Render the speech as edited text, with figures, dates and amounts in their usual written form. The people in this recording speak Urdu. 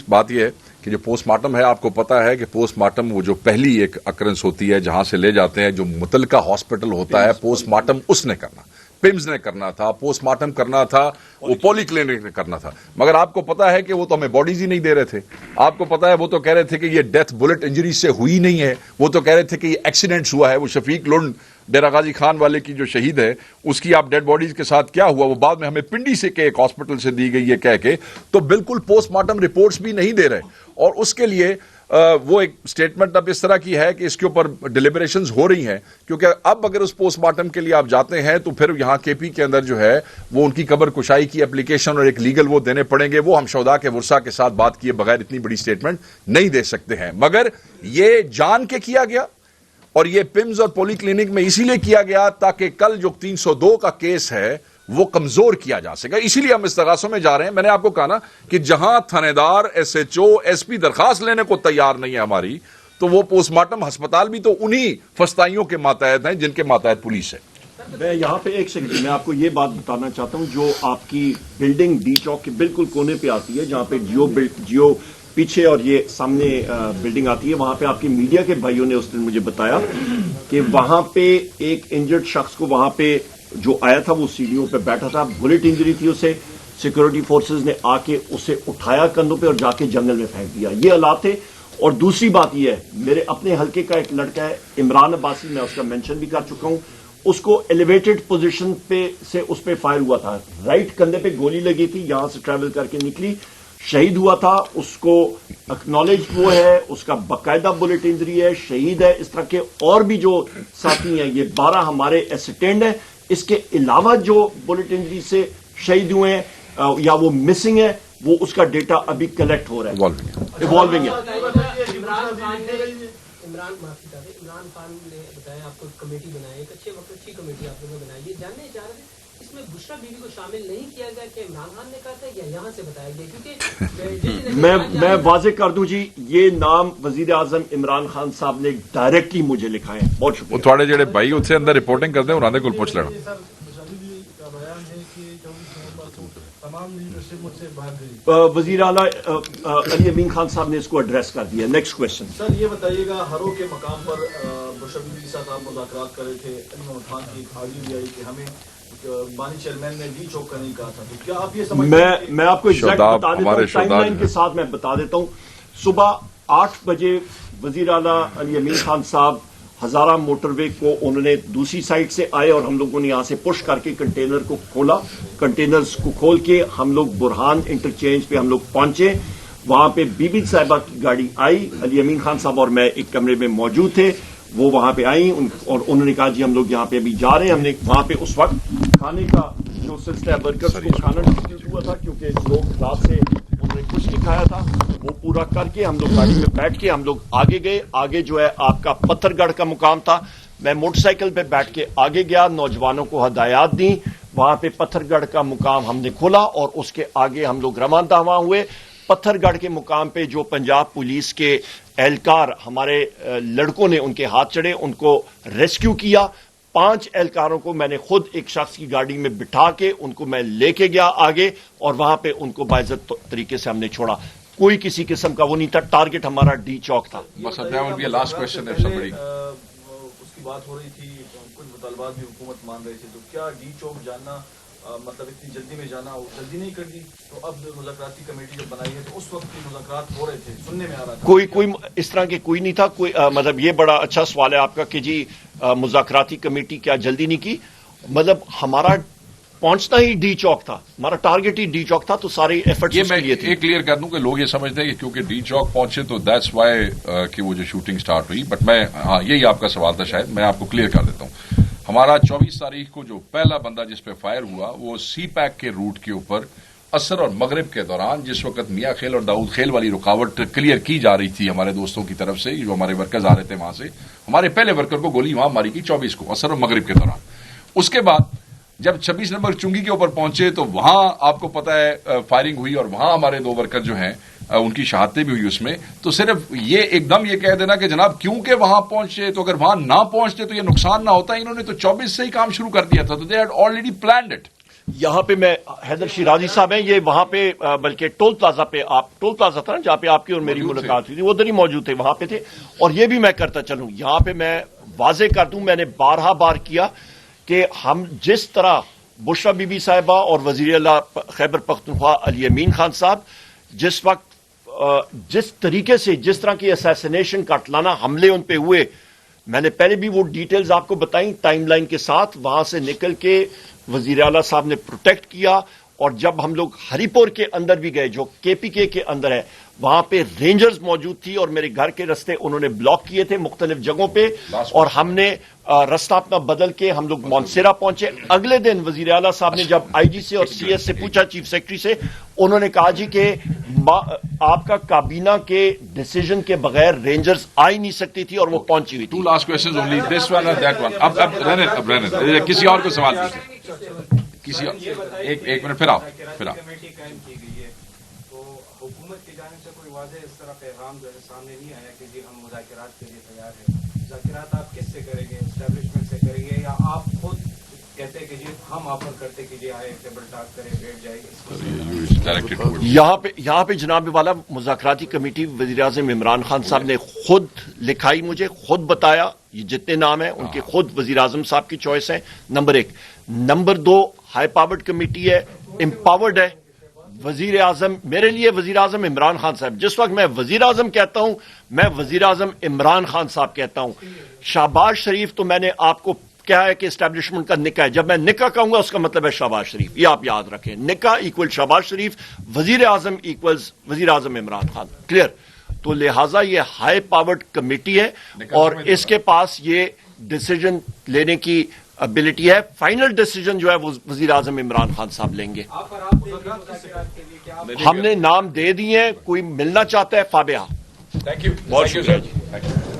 بات یہ ہے کہ جو پوسٹ مارٹم ہے آپ کو پتا ہے کہ پوسٹ مارٹم وہ جو پہلی ایک اکرنس ہوتی ہے جہاں سے لے جاتے ہیں جو متعلقہ ہاسپٹل ہوتا ہے پوسٹ مارٹم اس نے کرنا پمز نے کرنا تھا پوسٹ مارٹم کرنا تھا وہ پولی کلینک نے کرنا تھا مگر آپ کو پتا ہے کہ وہ تو ہمیں باڈیز ہی نہیں دے رہے تھے آپ کو پتا ہے وہ تو کہہ رہے تھے کہ یہ ڈیتھ بلٹ انجری سے ہوئی نہیں ہے وہ تو کہہ رہے تھے کہ یہ ایکسیڈنٹس ہوا ہے وہ شفیق لنڈ ڈیرہ غازی خان والے کی جو شہید ہے اس کی آپ ڈیڈ باڈیز کے ساتھ کیا ہوا وہ بعد میں ہمیں پنڈی سے کہ ایک ہاسپٹل سے دی گئی ہے کہہ کے تو بالکل پوسٹ مارٹم رپورٹس بھی نہیں دے رہے اور اس کے لیے وہ ایک سٹیٹمنٹ اب اس طرح کی ہے کہ اس کے اوپر ڈیلیبریشنز ہو رہی ہیں کیونکہ اب اگر اس پوسٹ مارٹم کے لیے آپ جاتے ہیں تو پھر یہاں کے پی کے اندر جو ہے وہ ان کی قبر کشائی کی اپلیکیشن اور ایک لیگل وہ دینے پڑیں گے وہ ہم شہداء کے ورثہ کے ساتھ بات کیے بغیر اتنی بڑی سٹیٹمنٹ نہیں دے سکتے ہیں مگر یہ جان کے کیا گیا اور یہ پمز اور پولی کلینک میں اسی لیے کیا گیا تاکہ کل جو 302 کا کیس ہے وہ کمزور کیا جا سکے اسی لیے ہم استغاثوں میں جا رہے ہیں میں نے آپ کو کہا نا کہ جہاں تھانے دار S H O S P درخواست لینے کو تیار نہیں ہے ہماری تو وہ پوسٹ مارٹم ہسپتال بھی تو انہی فستائیوں کے ماتحت ہیں جن کے ماتحت پولیس ہے میں یہاں پہ ایک سیکنڈ میں آپ کو یہ بات بتانا چاہتا ہوں جو آپ کی بلڈنگ ڈی چوک کے بالکل کونے پہ آتی ہے جہاں پہ جیو پیچھے اور یہ سامنے بلڈنگ آتی ہے وہاں پہ آپ کی میڈیا کے بھائیوں نے اس دن مجھے بتایا کہ وہاں پہ ایک انجرڈ شخص کو وہاں پہ جو آیا تھا وہ سیڑھیوں پہ بیٹھا تھا بلٹ انجری تھی اسے سیکورٹی فورسز نے آ کے اسے اٹھایا کندھوں پہ اور جا کے جنگل میں پھینک دیا یہ حالات تھے اور دوسری بات یہ ہے میرے اپنے حلقے کا ایک لڑکا ہے عمران عباسی میں اس کا مینشن بھی کر چکا ہوں اس کو ایلیویٹڈ پوزیشن پہ سے اس پہ فائر ہوا تھا رائٹ کندھے پہ گولی لگی تھی یہاں سے ٹریول کر کے نکلی شہید ہوا تھا اس کو اکنالج وہ ہے اس کا باقاعدہ بلٹ انجری ہے شہید ہے اس طرح کے اور بھی جو ساتھی ہیں یہ 12 ہمارے اسٹینڈ ہیں اس کے علاوہ جو بلٹ انجری سے شہید ہوئے ہیں یا وہ مسنگ ہے وہ اس کا ڈیٹا ابھی کلیکٹ ہو رہا ہے ایوالونگ ہے عمران خان نے بتایا آپ کو کمیٹی بنائی ایک اچھے وقت اچھی کمیٹی آپ لوگوں نے بنائی ہے جاننے چاہ رہے تھے اس میں بشرا بیوی کو شامل نہیں کیا گیا کہ عمران خان نے کہا تھا یا یہاں سے بتایا گیا کیونکہ میں واضح کر دوں جی یہ نام وزیر اعظم عمران خان صاحب نے ڈائریکٹلی مجھے لکھا ہے بہت شکریہ تھوڑے جڑے بھائی اتنے اندر رپورٹنگ کرتے ہیں انہوں نے کل پوچھ لینا وزیر اعلیٰ علی امین خان صاحب نے اس کو ایڈریس کر دیا نیکسٹ کوشچن سر یہ بتائیے گا ہرو کے مقام پر بشرا بیوی کے ساتھ آپ مذاکرات کر رہے تھے علی محمد خان کی ایک حاضری بھی آئی کہ ہمیں بانی چیئرمین نے ڈی چوک کا نہیں کہا تھا تو کیا آپ یہ سمجھتے ہیں میں آپ کو ایگزیکٹ بتا دیتا ہوں ٹائم لائن کے ساتھ میں بتا دیتا ہوں صبح 8 بجے وزیر اعلیٰ علی امین خان صاحب ہزارہ موٹر وے کو انہوں نے دوسری سائڈ سے آئے اور ہم لوگوں نے یہاں سے پش کر کے کنٹینر کو کھولا کنٹینرز کو کھول کے ہم لوگ برہان انٹرچینج پہ ہم لوگ پہنچے وہاں پہ بی بی صاحبہ کی گاڑی آئی علی امین خان صاحب اور میں ایک کمرے میں موجود تھے وہ وہاں پہ آئیں اور انہوں نے کہا جی ہم لوگ یہاں پہ ابھی جا رہے ہیں ہم نے وہاں پہ اس وقت کھانے کا جو سلسلہ ورکرز کو کھانا ڈسٹریبیوٹ ہوا تھا کیونکہ لوگ رات سے انہوں نے کچھ نہیں کھایا تھا وہ پورا کر کے ہم لوگ گاڑی میں بیٹھ کے ہم لوگ آگے گئے آگے جو ہے آپ کا پتھر گڑھ کا مقام تھا میں موٹر سائیکل پہ بیٹھ کے آگے گیا نوجوانوں کو ہدایات دیں وہاں پہ پتھر گڑھ کا مقام ہم نے کھولا اور اس کے آگے ہم لوگ رواں داواں ہوئے پتھر گڑھ کے مقام پہ جو پنجاب پولیس کے اہلکار ہمارے لڑکوں نے ان کے ہاتھ چڑھے ان کو ریسکیو کیا 5 اہلکاروں کو میں نے خود ایک شخص کی گاڑی میں بٹھا کے ان کو میں لے کے گیا آگے اور وہاں پہ ان کو باعزت طریقے سے ہم نے چھوڑا کوئی کسی قسم کا وہ نہیں تھا ٹارگٹ ہمارا ڈی چوک تھا بس لاسٹ کوسچن اس کی بات ہو رہی تھی کچھ مطالبات بھی حکومت مان رہی تھی تو کیا ڈی چوک جاننا مطلب اتنی جلدی میں جانا جلدی نہیں کر دی تو اب مذاکراتی کمیٹی جب بنائی ہے تو اس وقت بھی مذاکرات ہو رہے تھے سننے میں آ رہا تھا کوئی اس طرح کے کوئی نہیں تھا کوئی مطلب یہ بڑا اچھا سوال ہے آپ کا کہ جی مذاکراتی کمیٹی کیا جلدی نہیں کی مطلب ہمارا پہنچنا ہی ڈی چوک تھا ہمارا ٹارگٹ ہی ڈی چوک تھا تو سارے ایفرٹس یہ میں ایک کلیئر کر دوں کہ لوگ یہ سمجھتے ہیں کہ کیونکہ ڈی چوک پہنچے تو دیٹس وائی کہ وہ جو شوٹنگ سٹارٹ ہوئی بٹ میں ہاں یہی آپ کا سوال تھا شاید میں آپ کو کلیئر کر دیتا ہوں ہمارا 24 تاریخ کو جو پہلا بندہ جس پہ فائر ہوا وہ سی پیک کے روٹ کے اوپر عصر اور مغرب کے دوران جس وقت میاں خیل اور داؤد خیل والی رکاوٹ کلیئر کی جا رہی تھی ہمارے دوستوں کی طرف سے جو ہمارے ورکرز آ رہے تھے وہاں سے ہمارے پہلے ورکر کو گولی وہاں ماری گئی 24 کو عصر اور مغرب کے دوران اس کے بعد جب 26 نمبر چنگی کے اوپر پہنچے تو وہاں آپ کو پتا ہے فائرنگ ہوئی اور وہاں ہمارے 2 ورکر جو ہیں ان کی شہادتیں بھی ہوئی اس میں تو صرف یہ ایک دم یہ کہہ دینا کہ جناب کیونکہ وہاں پہنچے تو اگر وہاں نہ پہنچتے تو یہ نقصان نہ ہوتا انہوں نے تو 24 سے ہی کام شروع کر دیا تھا تو they had already planned it یہاں پہ میں حیدر شیرازی صاحب ہیں، یہ وہاں پہ بلکہ ٹول پلازا پہ، آپ ٹول پلازا تھا نا جہاں پہ آپ کی اور میری ملاقات ہوئی تھی، وہ ادھر ہی موجود تھے، وہاں پہ تھے. اور یہ بھی میں کرتا چلوں، یہاں پہ میں واضح کر دوں، میں نے بارہا بار کیا کہ ہم جس طرح بشرا بی بی صاحبہ اور وزیر اعلیٰ خیبر پختونخوا علی امین خان صاحب جس وقت جس طریقے سے جس طرح کی اسیسینیشن کاٹلانا حملے ان پہ ہوئے، میں نے پہلے بھی وہ ڈیٹیلز آپ کو بتائیں ٹائم لائن کے ساتھ، وہاں سے نکل کے وزیر اعلیٰ صاحب نے پروٹیکٹ کیا. اور جب ہم لوگ ہری پور کے اندر بھی گئے جو KPK کے اندر ہے، وہاں پہ رینجرز موجود تھی اور میرے گھر کے رستے انہوں نے بلاک کیے تھے مختلف جگہوں پہ، اور ہم نے رستہ اپنا بدل کے ہم لوگ مونسیرا پہنچے. اگلے دن وزیر اعلیٰ صاحب نے جب IG سے اور CS سے پوچھا، چیف سیکرٹری سے، انہوں نے کہا جی کہ آپ کا کابینہ کے ڈیسیجن کے بغیر رینجرز آ ہی نہیں سکتی تھی اور وہ پہنچی ہوئی تھی. 2 last questions only, this one and that one. اب رہنے کسی اور کو سوال پوچھیں، کسی ایک منٹ پھر آپ. کمیٹی قائم کی گئی ہے تو حکومت کی جانب سے کوئی واضح اس طرح پیغام جو ہے سامنے نہیں آیا کہ جی ہم مذاکرات کے لیے تیار ہیں. مذاکرات آپ کس سے کریں گے؟ اسٹیبلشمنٹ سے کریں گے یا آپ خود کہتے ہیں کہ جی ہم آفر کرتے کہ جی آئے ٹیبل ٹاک کرے بیٹھ جائے؟ یہاں پہ جناب والا مذاکراتی کمیٹی وزیر اعظم عمران خان صاحب نے خود لکھائی، مجھے خود بتایا، یہ جتنے نام ہیں ان کے خود وزیر اعظم صاحب کی چوائس ہیں. Number 1. Number 2 high powered committee ہے، امپاورڈ ہے. وزیر اعظم میرے لیے وزیر اعظم عمران خان صاحب، جس وقت میں وزیر اعظم کہتا ہوں میں وزیر اعظم عمران خان صاحب کہتا ہوں. شہباز شریف تو میں نے آپ کو کیا ہے کہ اسٹیبلشمنٹ کا نکاح ہے، جب میں نکاح کہوں گا اس کا مطلب ہے شہباز شریف، یہ آپ یاد رکھیں. نکاح ایکول شہباز شریف، وزیر اعظم ایکول وزیر اعظم عمران خان. کلیئر؟ تو لہٰذا یہ ہائی پاورڈ کمیٹی ہے اور اس کے پاس یہ ڈیسیجن لینے کی ابیلٹی ہے. فائنل ڈیسیجن جو ہے وہ وزیر اعظم عمران خان صاحب لیں گے. ہم نے نام دے دیے ہیں، کوئی ملنا چاہتا ہے فابیہ. Thank you.